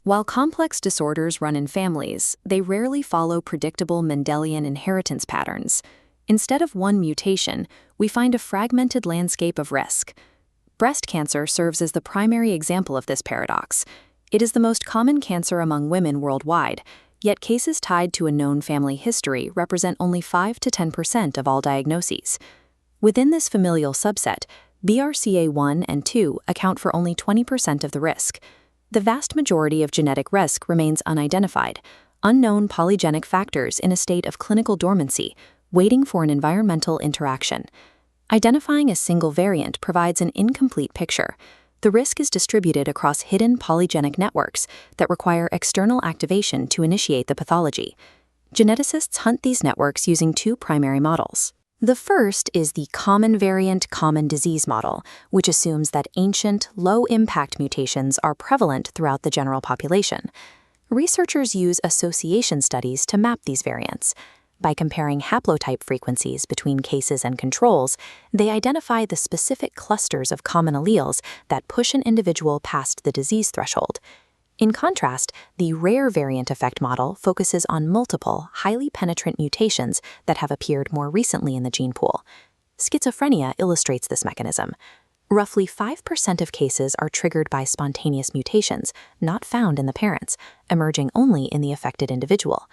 While complex disorders run in families, they rarely follow predictable Mendelian inheritance patterns. Instead of one mutation, we find a fragmented landscape of risk. Breast cancer serves as the primary example of this paradox. It is the most common cancer among women worldwide, yet cases tied to a known family history represent only 5 to 10% of all diagnoses. Within this familial subset, BRCA1 and 2 account for only 20% of the risk. The vast majority of genetic risk remains unidentified, unknown polygenic factors in a state of clinical dormancy, waiting for an environmental interaction. Identifying a single variant provides an incomplete picture. The risk is distributed across hidden polygenic networks that require external activation to initiate the pathology. Geneticists hunt these networks using two primary models. The first is the common variant, common disease model, which assumes that ancient, low-impact mutations are prevalent throughout the general population. Researchers use association studies to map these variants. By comparing haplotype frequencies between cases and controls, they identify the specific clusters of common alleles that push an individual past the disease threshold. In contrast, the rare variant effect model focuses on multiple, highly penetrant mutations that have appeared more recently in the gene pool. Schizophrenia illustrates this mechanism. Roughly 5% of cases are triggered by spontaneous mutations, not found in the parents, emerging only in the affected individual.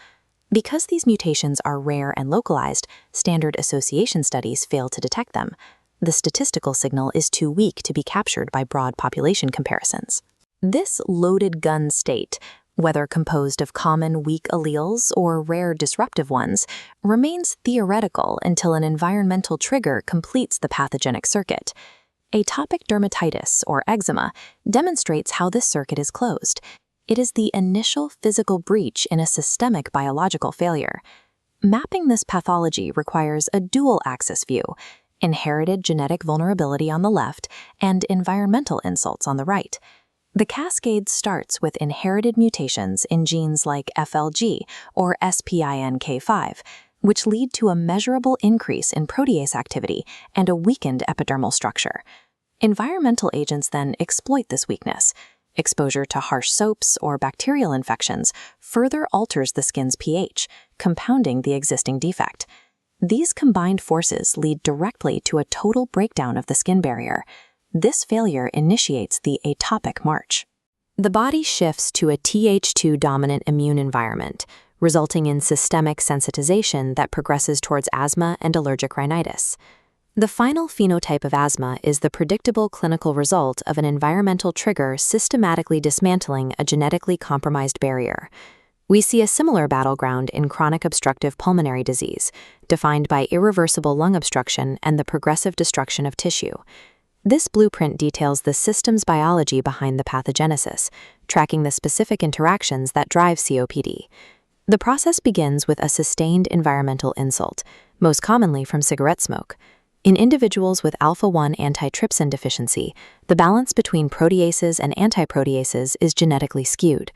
Because these mutations are rare and localized, standard association studies fail to detect them. The statistical signal is too weak to be captured by broad population comparisons. This loaded gun state, whether composed of common weak alleles or rare disruptive ones, remains theoretical until an environmental trigger completes the pathogenic circuit. Atopic dermatitis, or eczema, demonstrates how this circuit is closed. It is the initial physical breach in a systemic biological failure. Mapping this pathology requires a dual-axis view: inherited genetic vulnerability on the left and environmental insults on the right. The cascade starts with inherited mutations in genes like FLG or SPINK5, which lead to a measurable increase in protease activity and a weakened epidermal structure. Environmental agents then exploit this weakness. Exposure to harsh soaps or bacterial infections further alters the skin's pH, compounding the existing defect. These combined forces lead directly to a total breakdown of the skin barrier. This failure initiates the atopic march. The body shifts to a Th2-dominant immune environment, resulting in systemic sensitization that progresses towards asthma and allergic rhinitis. The final phenotype of asthma is the predictable clinical result of an environmental trigger systematically dismantling a genetically compromised barrier. We see a similar battleground in chronic obstructive pulmonary disease, defined by irreversible lung obstruction and the progressive destruction of tissue. This blueprint details the systems biology behind the pathogenesis, tracking the specific interactions that drive COPD. The process begins with a sustained environmental insult, most commonly from cigarette smoke. In individuals with alpha-1 antitrypsin deficiency, the balance between proteases and antiproteases is genetically skewed.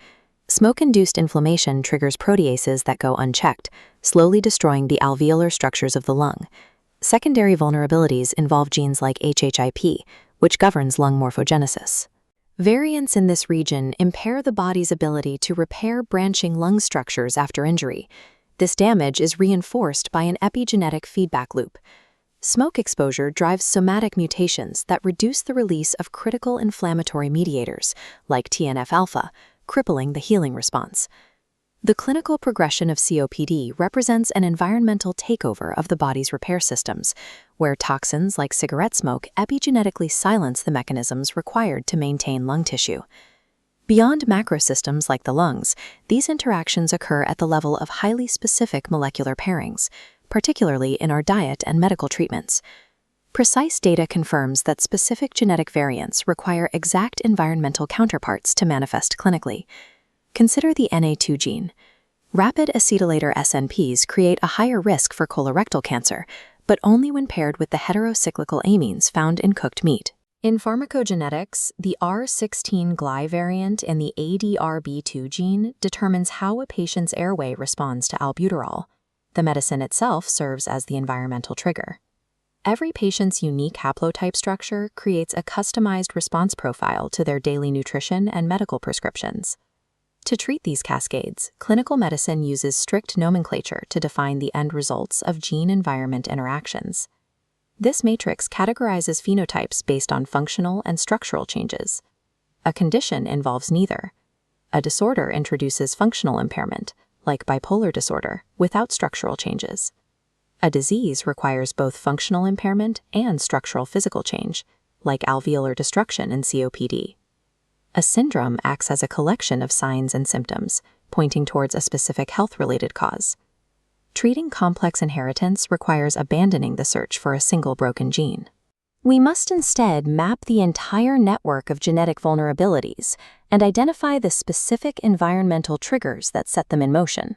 Smoke-induced inflammation triggers proteases that go unchecked, slowly destroying the alveolar structures of the lung. Secondary vulnerabilities involve genes like HHIP, which governs lung morphogenesis. Variants in this region impair the body's ability to repair branching lung structures after injury. This damage is reinforced by an epigenetic feedback loop. Smoke exposure drives somatic mutations that reduce the release of critical inflammatory mediators, like TNF-alpha, crippling the healing response. The clinical progression of COPD represents an environmental takeover of the body's repair systems, where toxins like cigarette smoke epigenetically silence the mechanisms required to maintain lung tissue. Beyond macrosystems like the lungs, these interactions occur at the level of highly specific molecular pairings, particularly in our diet and medical treatments. Precise data confirms that specific genetic variants require exact environmental counterparts to manifest clinically. Consider the NA2 gene. Rapid acetylator SNPs create a higher risk for colorectal cancer, but only when paired with the heterocyclical amines found in cooked meat. In pharmacogenetics, the R16 gly variant in the ADRB2 gene determines how a patient's airway responds to albuterol. The medicine itself serves as the environmental trigger. Every patient's unique haplotype structure creates a customized response profile to their daily nutrition and medical prescriptions. To treat these cascades, clinical medicine uses strict nomenclature to define the end results of gene-environment interactions. This matrix categorizes phenotypes based on functional and structural changes. A condition involves neither. A disorder introduces functional impairment, like bipolar disorder, without structural changes. A disease requires both functional impairment and structural physical change, like alveolar destruction in COPD. A syndrome acts as a collection of signs and symptoms, pointing towards a specific health-related cause. Treating complex inheritance requires abandoning the search for a single broken gene. We must instead map the entire network of genetic vulnerabilities and identify the specific environmental triggers that set them in motion.